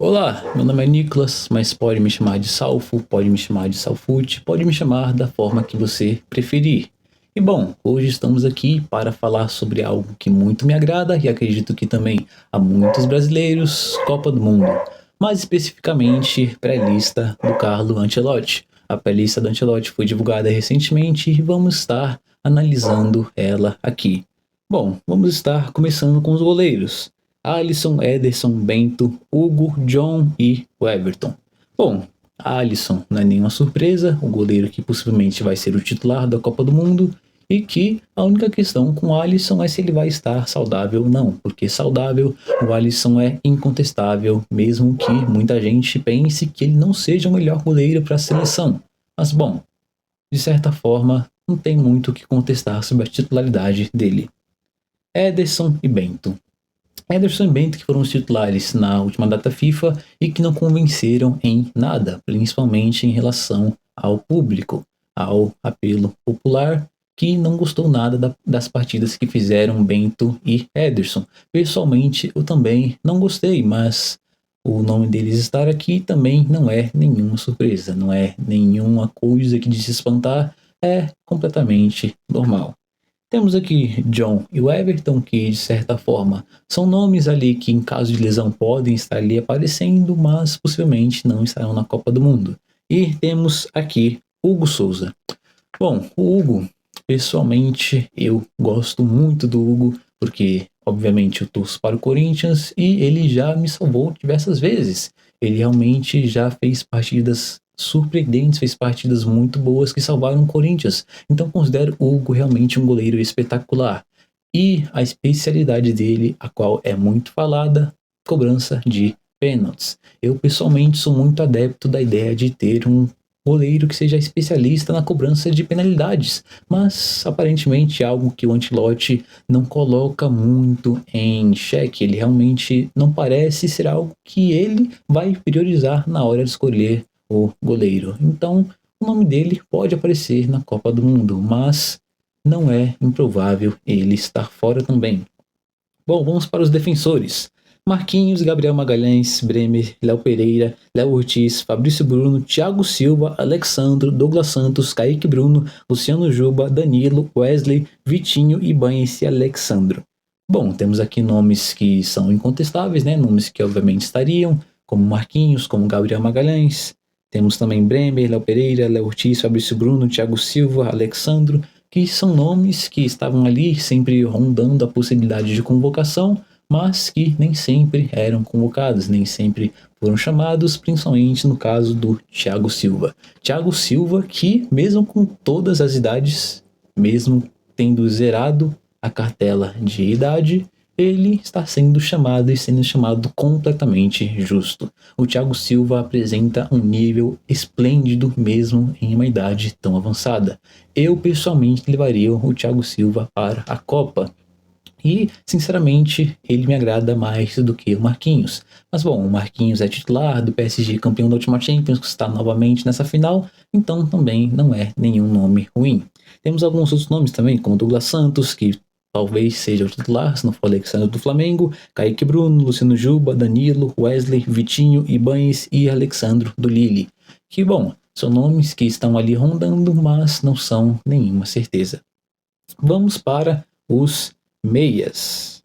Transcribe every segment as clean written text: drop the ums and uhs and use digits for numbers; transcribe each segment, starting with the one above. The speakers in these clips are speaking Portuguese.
Olá, meu nome é Nicolas, mas pode me chamar de Salfo, pode me chamar de Salfute, pode me chamar da forma que você preferir. E bom, hoje estamos aqui para falar sobre algo que muito me agrada e acredito que também a muitos brasileiros, Copa do Mundo. Mais especificamente, pré-lista do Carlo Ancelotti. A pré-lista do Ancelotti foi divulgada recentemente e vamos estar analisando ela aqui. Bom, vamos estar começando com os goleiros. Alisson, Ederson, Bento, Hugo, John e o Everton. Bom, Alisson não é nenhuma surpresa, o goleiro que possivelmente vai ser o titular da Copa do Mundo e que a única questão com o Alisson é se ele vai estar saudável ou não, porque saudável o Alisson é incontestável, mesmo que muita gente pense que ele não seja o melhor goleiro para a seleção. Mas bom, de certa forma, não tem muito o que contestar sobre a titularidade dele. Ederson e Bento. Ederson e Bento que foram os titulares na última data FIFA e que não convenceram em nada, principalmente em relação ao público, ao apelo popular, que não gostou nada das partidas que fizeram Bento e Ederson. Pessoalmente, eu também não gostei, mas o nome deles estar aqui também não é nenhuma surpresa, não é nenhuma coisa que de se espantar, é completamente normal. Temos aqui John e o Everton, que de certa forma são nomes ali que, em caso de lesão, podem estar ali aparecendo, mas possivelmente não estarão na Copa do Mundo. E temos aqui Hugo Souza. Bom, o Hugo, pessoalmente, eu gosto muito do Hugo, porque, obviamente, eu torço para o Corinthians e ele já me salvou diversas vezes. Ele realmente já fez partidas surpreendentes, fez partidas muito boas que salvaram o Corinthians. Então, considero o Hugo realmente um goleiro espetacular. E a especialidade dele, a qual é muito falada, cobrança de pênaltis. Eu, pessoalmente, sou muito adepto da ideia de ter um goleiro que seja especialista na cobrança de penalidades, mas aparentemente é algo que o Ancelotti não coloca muito em xeque. Ele realmente não parece ser algo que ele vai priorizar na hora de escolher o goleiro. Então, o nome dele pode aparecer na Copa do Mundo, mas não é improvável ele estar fora também. Bom, vamos para os defensores. Marquinhos, Gabriel Magalhães, Bremer, Léo Pereira, Léo Ortiz, Fabrício Bruno, Thiago Silva, Alexandro, Douglas Santos, Kaique Bruno, Luciano Juba, Danilo, Wesley, Vitinho, Ibanez e Alexandro. Bom, temos aqui nomes que são incontestáveis, né? Nomes que obviamente estariam, como Marquinhos, como Gabriel Magalhães. Temos também Bremer, Léo Pereira, Léo Ortiz, Fabrício Bruno, Thiago Silva, Alexandro, que são nomes que estavam ali sempre rondando a possibilidade de convocação, mas que nem sempre eram convocados, nem sempre foram chamados, principalmente no caso do Thiago Silva. Thiago Silva que, mesmo com todas as idades, mesmo tendo zerado a cartela de idade, ele está sendo chamado e sendo chamado completamente justo. O Thiago Silva apresenta um nível esplêndido mesmo em uma idade tão avançada. Eu pessoalmente levaria o Thiago Silva para a Copa. E, sinceramente, ele me agrada mais do que o Marquinhos. Mas bom, o Marquinhos é titular do PSG, campeão da última Champions, que está novamente nessa final, então também não é nenhum nome ruim. Temos alguns outros nomes também, como Douglas Santos, que talvez seja o titular, se não for Alexandre do Flamengo, Kaique Bruno, Luciano Juba, Danilo, Wesley, Vitinho, Ibanez e Alexandro do Lille. Que bom, são nomes que estão ali rondando, mas não são nenhuma certeza. Vamos para os meias.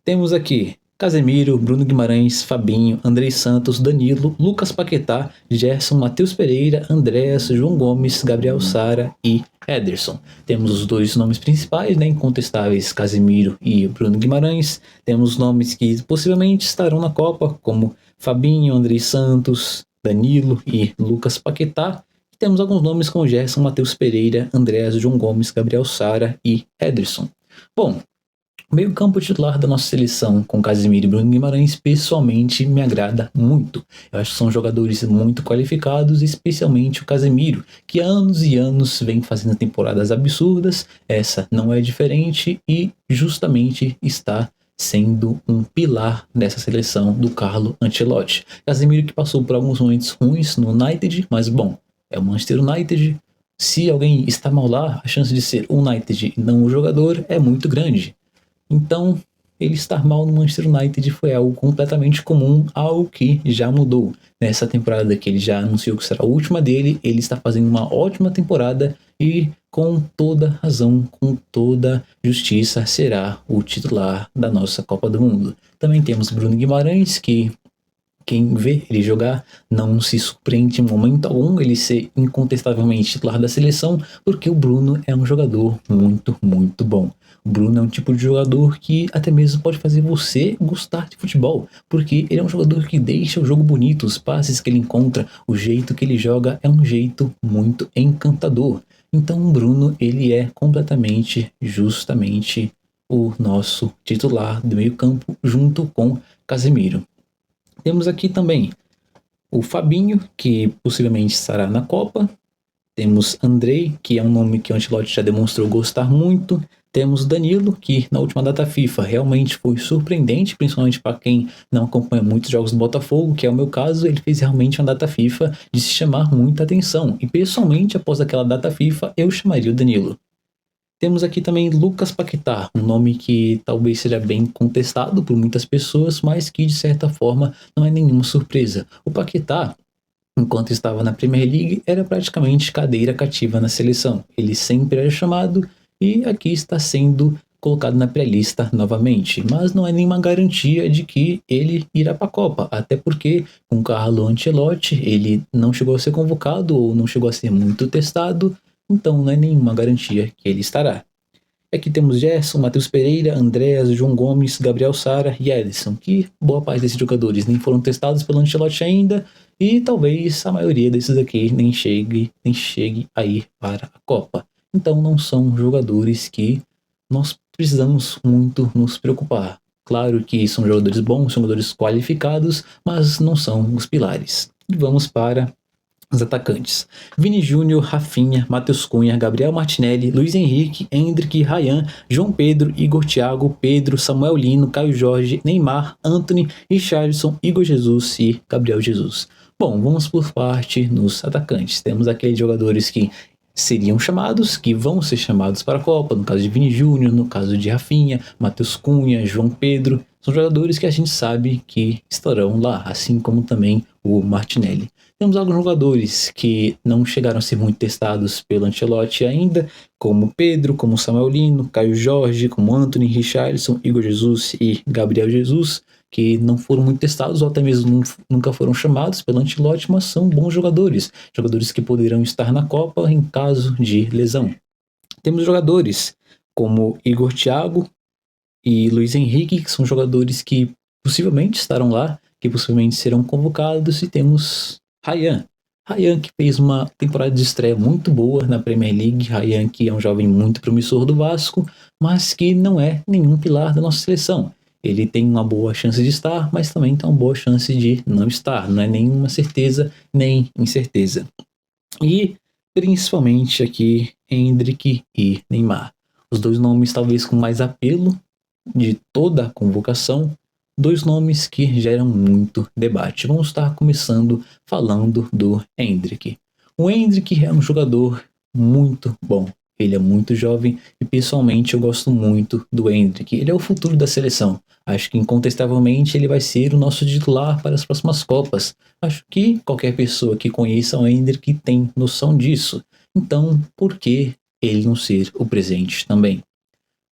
Temos aqui Casemiro, Bruno Guimarães, Fabinho, Andrei Santos, Danilo, Lucas Paquetá, Gerson, Matheus Pereira, Andréas, João Gomes, Gabriel Sara e Ederson. Temos os dois nomes principais, né, incontestáveis, Casemiro e Bruno Guimarães. Temos nomes que possivelmente estarão na Copa, como Fabinho, Andrei Santos, Danilo e Lucas Paquetá. Temos alguns nomes como Gerson, Matheus Pereira, Andréas, João Gomes, Gabriel Sara e Ederson. Bom, o meio-campo titular da nossa seleção, com Casemiro e Bruno Guimarães, pessoalmente me agrada muito. Eu acho que são jogadores muito qualificados, especialmente o Casemiro, que há anos e anos vem fazendo temporadas absurdas. Essa não é diferente e justamente está sendo um pilar dessa seleção do Carlo Ancelotti. Casemiro que passou por alguns momentos ruins no United, mas bom, é o Manchester United. Se alguém está mal lá, a chance de ser o United e não o jogador é muito grande. Então, ele estar mal no Manchester United foi algo completamente comum, algo que já mudou. Nessa temporada que ele já anunciou que será a última dele, ele está fazendo uma ótima temporada e com toda razão, com toda justiça, será o titular da nossa Copa do Mundo. Também temos Bruno Guimarães, que quem vê ele jogar não se surpreende em momento algum ele ser incontestavelmente titular da seleção, porque o Bruno é um jogador muito, muito bom. O Bruno é um tipo de jogador que até mesmo pode fazer você gostar de futebol, porque ele é um jogador que deixa o jogo bonito, os passes que ele encontra, o jeito que ele joga é um jeito muito encantador. Então o Bruno, ele é completamente, justamente o nosso titular do meio-campo junto com Casemiro. Temos aqui também o Fabinho, que possivelmente estará na Copa. Temos Andrei, que é um nome que o Ancelotti já demonstrou gostar muito. Temos Danilo, que na última data FIFA realmente foi surpreendente, principalmente para quem não acompanha muitos jogos do Botafogo, que é o meu caso. Ele fez realmente uma data FIFA de se chamar muita atenção. E pessoalmente, após aquela data FIFA, eu chamaria o Danilo. Temos aqui também Lucas Paquetá, um nome que talvez seja bem contestado por muitas pessoas, mas que de certa forma não é nenhuma surpresa. O Paquetá, enquanto estava na Premier League, era praticamente cadeira cativa na seleção. Ele sempre era chamado e aqui está sendo colocado na pré-lista novamente, mas não é nenhuma garantia de que ele irá para a Copa, até porque com Carlo Ancelotti ele não chegou a ser convocado ou não chegou a ser muito testado, então não é nenhuma garantia que ele estará. Aqui temos Gerson, Matheus Pereira, Andréas, João Gomes, Gabriel Sara e Ederson, que boa parte desses jogadores nem foram testados pelo Ancelotti ainda, e talvez a maioria desses aqui nem chegue a ir para a Copa. Então não são jogadores que nós precisamos muito nos preocupar. Claro que são jogadores bons, são jogadores qualificados, mas não são os pilares. E vamos para os atacantes: Vini Júnior, Rafinha, Matheus Cunha, Gabriel Martinelli, Luiz Henrique, Endrick, Ryan, João Pedro, Igor Thiago, Pedro, Samuel Lino, Caio Jorge, Neymar, Antony, Richarlison, Igor Jesus e Gabriel Jesus. Bom, vamos por parte nos atacantes. Temos aqueles jogadores que seriam chamados, que vão ser chamados para a Copa, no caso de Vini Júnior, no caso de Rafinha, Matheus Cunha, João Pedro. São jogadores que a gente sabe que estarão lá, assim como também o Martinelli. Temos alguns jogadores que não chegaram a ser muito testados pelo Ancelotti ainda, como Pedro, como Samuel Lino, Caio Jorge, como Antony, Richarlison, Igor Jesus e Gabriel Jesus, que não foram muito testados ou até mesmo nunca foram chamados pelo Ancelotti, mas são bons jogadores, jogadores que poderão estar na Copa em caso de lesão. Temos jogadores como Igor Thiago e Luiz Henrique, que são jogadores que possivelmente estarão lá, que possivelmente serão convocados, e temos Ryan, que fez uma temporada de estreia muito boa na Premier League. Ryan, que é um jovem muito promissor do Vasco, mas que não é nenhum pilar da nossa seleção. Ele tem uma boa chance de estar, mas também tem uma boa chance de não estar. Não é nenhuma certeza, nem incerteza. E principalmente aqui, Endrick e Neymar. Os dois nomes talvez com mais apelo de toda a convocação, dois nomes que geram muito debate. Vamos estar começando falando do Endrick. O Endrick é um jogador muito bom. Ele é muito jovem e pessoalmente eu gosto muito do Endrick. Ele é o futuro da seleção. Acho que incontestavelmente ele vai ser o nosso titular para as próximas Copas. Acho que qualquer pessoa que conheça o Endrick tem noção disso. Então, por que ele não ser o presente também?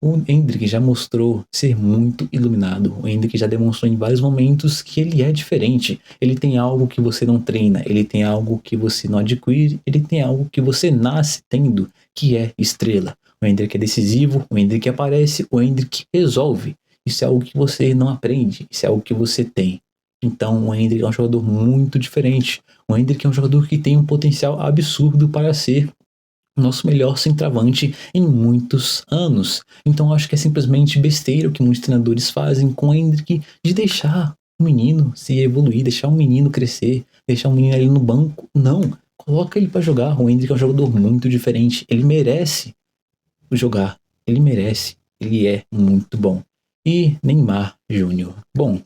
O Endrick já mostrou ser muito iluminado. O Endrick já demonstrou em vários momentos que ele é diferente. Ele tem algo que você não treina, ele tem algo que você não adquire, ele tem algo que você nasce tendo, que é estrela. O Endrick é decisivo, o Endrick aparece, o Endrick resolve. Isso é algo que você não aprende, isso é algo que você tem. Então o Endrick é um jogador muito diferente. O Endrick é um jogador que tem um potencial absurdo para ser nosso melhor centroavante em muitos anos. Então acho que é simplesmente besteira o que muitos treinadores fazem com o Endrick, de deixar o menino se evoluir, deixar o menino crescer, deixar o menino ali no banco. Não, coloca ele para jogar. O Endrick é um jogador muito diferente, ele merece jogar, ele merece, ele é muito bom. E Neymar Júnior. Bom,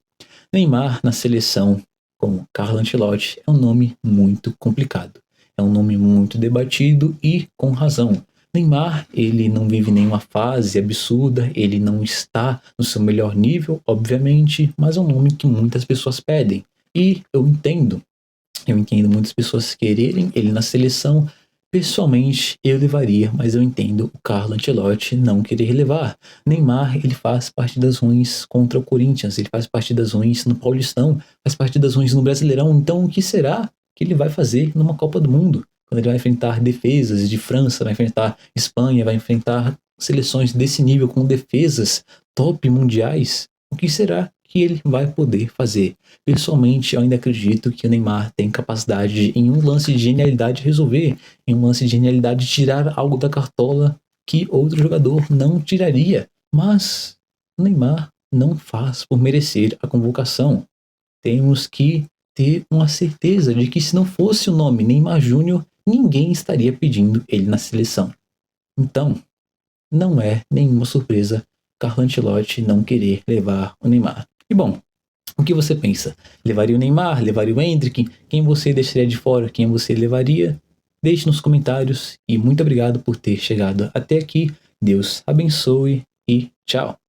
Neymar na seleção com Carlo Ancelotti é um nome muito complicado. É um nome muito debatido e com razão. Neymar, ele não vive nenhuma fase absurda, ele não está no seu melhor nível, obviamente, mas é um nome que muitas pessoas pedem. E eu entendo muitas pessoas quererem ele na seleção. Pessoalmente, eu levaria, mas eu entendo o Carlo Ancelotti não querer levar. Neymar, ele faz partidas ruins contra o Corinthians, ele faz partidas ruins no Paulistão, faz partidas ruins no Brasileirão. Então, o que será que ele vai fazer numa Copa do Mundo? Quando ele vai enfrentar defesas de França, vai enfrentar Espanha, vai enfrentar seleções desse nível com defesas top mundiais, o que será que ele vai poder fazer? Pessoalmente, eu ainda acredito que o Neymar tem capacidade de, em um lance de genialidade, resolver, em um lance de genialidade, tirar algo da cartola que outro jogador não tiraria. Mas o Neymar não faz por merecer a convocação. Temos que ter uma certeza de que se não fosse o nome Neymar Júnior, ninguém estaria pedindo ele na seleção. Então, não é nenhuma surpresa Carlo Ancelotti não querer levar o Neymar. E bom, o que você pensa? Levaria o Neymar? Levaria o Endrick? Quem você deixaria de fora? Quem você levaria? Deixe nos comentários e muito obrigado por ter chegado até aqui. Deus abençoe e tchau!